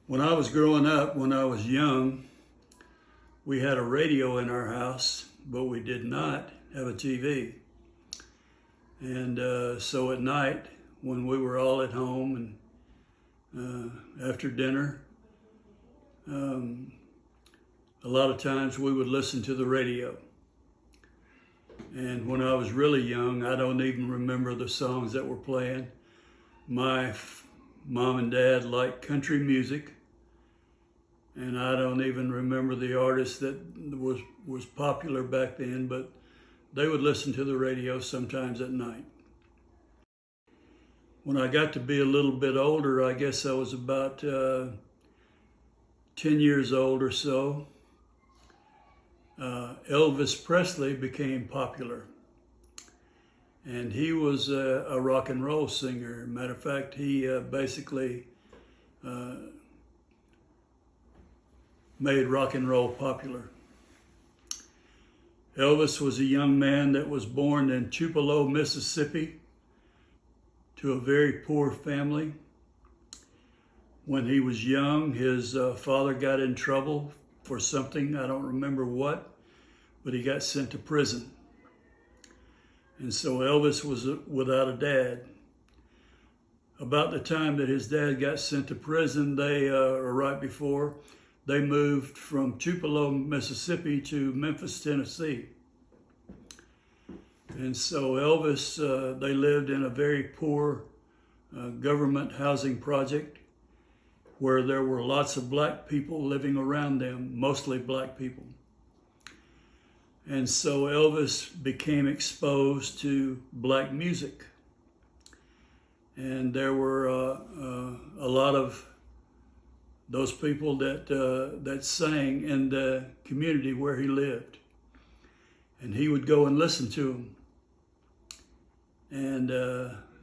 When I was growing up, when I was young, we had a radio in our house, but we did not have a TV. And so at night, when we were all at home and after dinner, um, a lot of times we would listen to the radio. And when I was really young, I don't even remember the songs that were playing. My mom and dad liked country music, and I don't even remember the artist that was popular back then, but they would listen to the radio sometimes at night. When I got to be a little bit older, I guess I was about 10 years old or so, Elvis Presley became popular. And he was a rock and roll singer. Matter of fact, he basically made rock and roll popular. Elvis was a young man that was born in Tupelo, Mississippi, to a very poor family. When he was young, his father got in trouble for something, I don't remember what, but he got sent to prison. And so Elvis was without a dad. About the time that his dad got sent to prison, or right before, they moved from Tupelo, Mississippi to Memphis, Tennessee. And so Elvis, they lived in a very poor government housing project where there were lots of black people living around them, mostly black people. And so Elvis became exposed to black music. And there were a lot of those people that sang in the community where he lived. And he would go and listen to them. And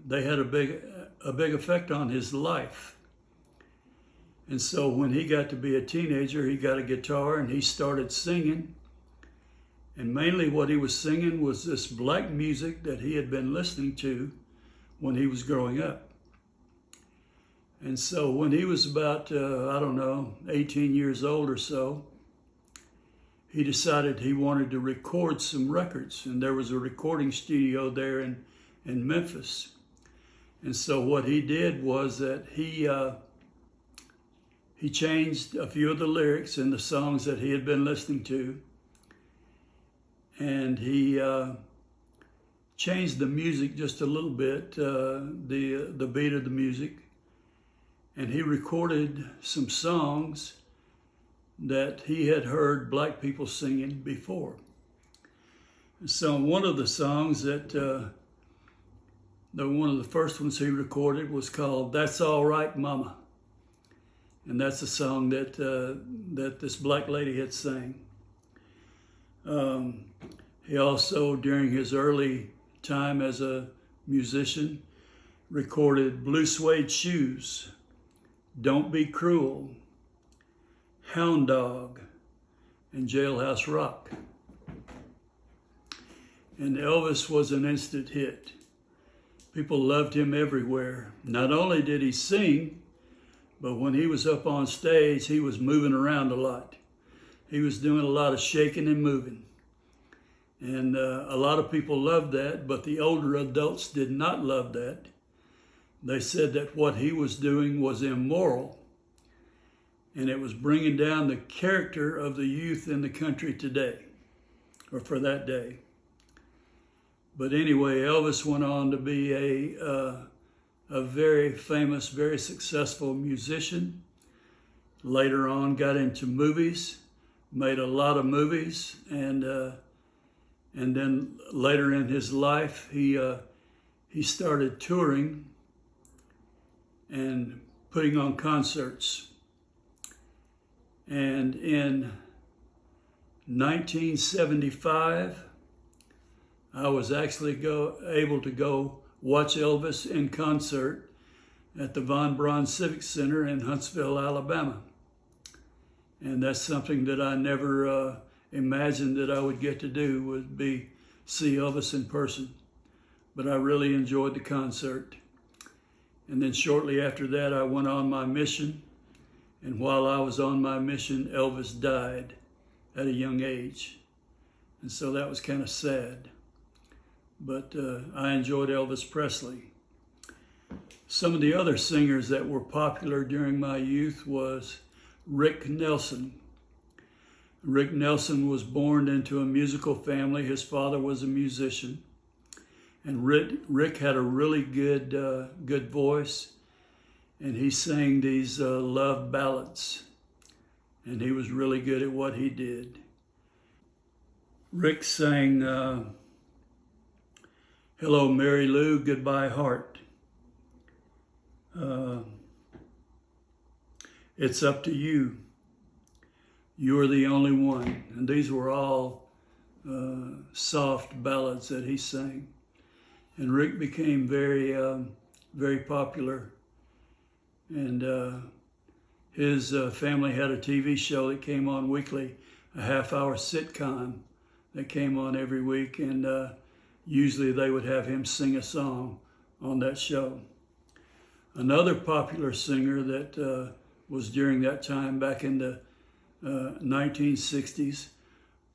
they had a big effect on his life. And so when he got to be a teenager, he got a guitar and he started singing. And mainly what he was singing was this black music that he had been listening to when he was growing up. And so when he was about, 18 years old or so, he decided he wanted to record some records. And there was a recording studio there in Memphis. And so what he did was that he changed a few of the lyrics in the songs that he had been listening to. And he changed the music just a little bit, the beat of the music. And he recorded some songs that he had heard black people singing before. So one of the songs that, one of the first ones he recorded was called "That's All Right, Mama." And that's a song that this black lady had sang. He also, during his early time as a musician, recorded "Blue Suede Shoes," "Don't Be Cruel," "Hound Dog," and "Jailhouse Rock." And Elvis was an instant hit. People loved him everywhere. Not only did he sing, but when he was up on stage, he was moving around a lot. He was doing a lot of shaking and moving. And a lot of people loved that, but the older adults did not love that. They said that what he was doing was immoral, and it was bringing down the character of the youth in the country today, or for that day. But anyway, Elvis went on to be a very famous, very successful musician. Later on, got into movies, made a lot of movies, and then later in his life, he started touring and putting on concerts. And in 1975, I was actually able to go watch Elvis in concert at the Von Braun Civic Center in Huntsville, Alabama. And that's something that I never imagined that I would get to do, would be see Elvis in person. But I really enjoyed the concert. And then shortly after that, I went on my mission And while I was on my mission, Elvis died at a young age. And so that was kind of sad. But I enjoyed Elvis Presley. Some of the other singers that were popular during my youth was Rick Nelson. Rick Nelson was born into a musical family. His father was a musician. And Rick had a really good voice. And he sang these love ballads. And he was really good at what he did. Rick sang Hello, Mary Lou, Goodbye, Heart. It's Up to You. You're the Only One. And these were all soft ballads that he sang. And Rick became very popular. And his family had a TV show that came on weekly, a half-hour sitcom that came on every week. And usually they would have him sing a song on that show. Another popular singer that was during that time, back in the 1960s,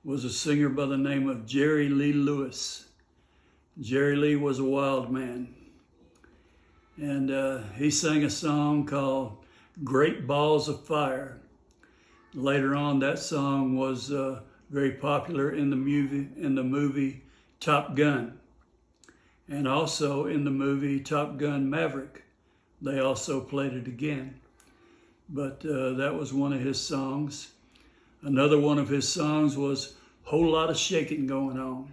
was a singer by the name of Jerry Lee Lewis. Jerry Lee was a wild man. And he sang a song called Great Balls of Fire. Later on, that song was very popular in the movie Top Gun. And also in the movie Top Gun Maverick. They also played it again. But that was one of his songs. Another one of his songs was Whole Lot of Shaking Going On.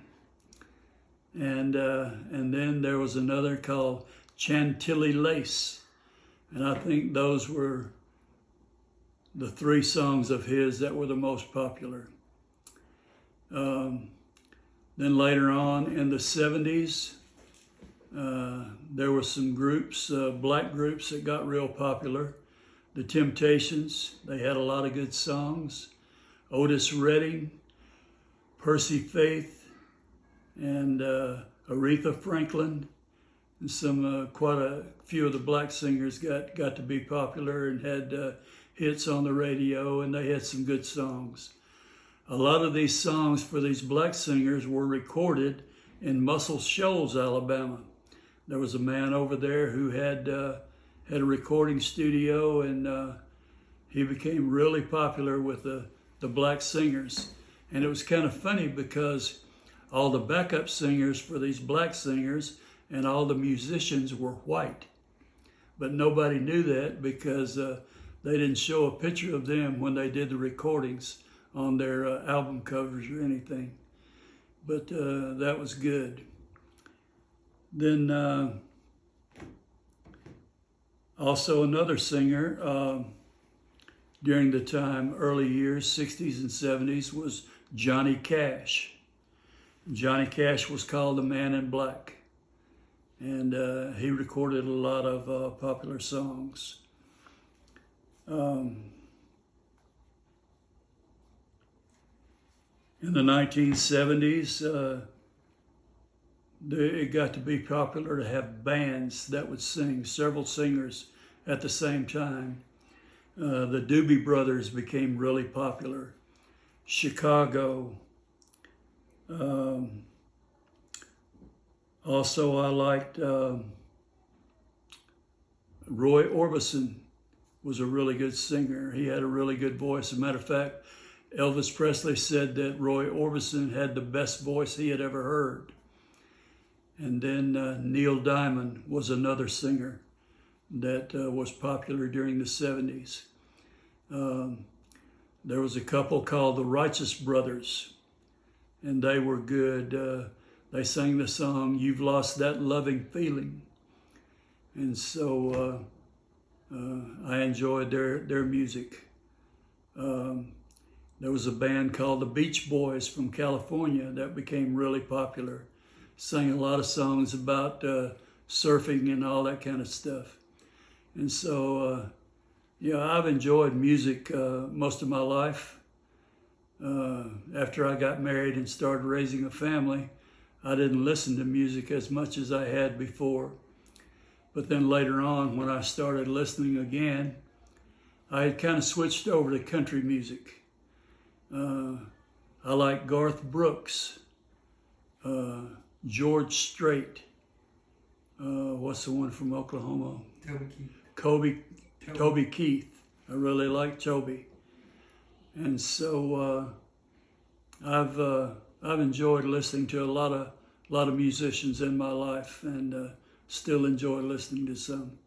And then there was another called Chantilly Lace. And I think those were the three songs of his that were the most popular. Then later on in the 70s, there were some groups, black groups that got real popular. The Temptations, they had a lot of good songs. Otis Redding, Percy Faith, and Aretha Franklin. And some quite a few of the black singers got to be popular and had hits on the radio, and they had some good songs. A lot of these songs for these black singers were recorded in Muscle Shoals, Alabama. There was a man over there who had a recording studio, and he became really popular with the black singers. And it was kind of funny because all the backup singers for these black singers and all the musicians were white. But nobody knew that because they didn't show a picture of them when they did the recordings on their album covers or anything. But that was good. Then also another singer during the time, early years, 60s and 70s, was Johnny Cash. Johnny Cash was called the Man in Black. And he recorded a lot of popular songs. In the 1970s, it got to be popular to have bands that would sing, several singers at the same time. The Doobie Brothers became really popular. Chicago. Also, I liked Roy Orbison was a really good singer. He had a really good voice. As a matter of fact, Elvis Presley said that Roy Orbison had the best voice he had ever heard. And then Neil Diamond was another singer that was popular during the 70s. There was a couple called the Righteous Brothers, and they were good. They sang the song, You've Lost That Loving Feeling. And so I enjoyed their music. There was a band called the Beach Boys from California that became really popular. Sang a lot of songs about surfing and all that kind of stuff. And so, yeah, I've enjoyed music most of my life. After I got married and started raising a family, I didn't listen to music as much as I had before. But then later on, when I started listening again, I had kind of switched over to country music. I like Garth Brooks, George Strait. What's the one from Oklahoma? Toby Keith. Toby Keith. I really like Toby, and so I've enjoyed listening to a lot of musicians in my life, and still enjoy listening to some.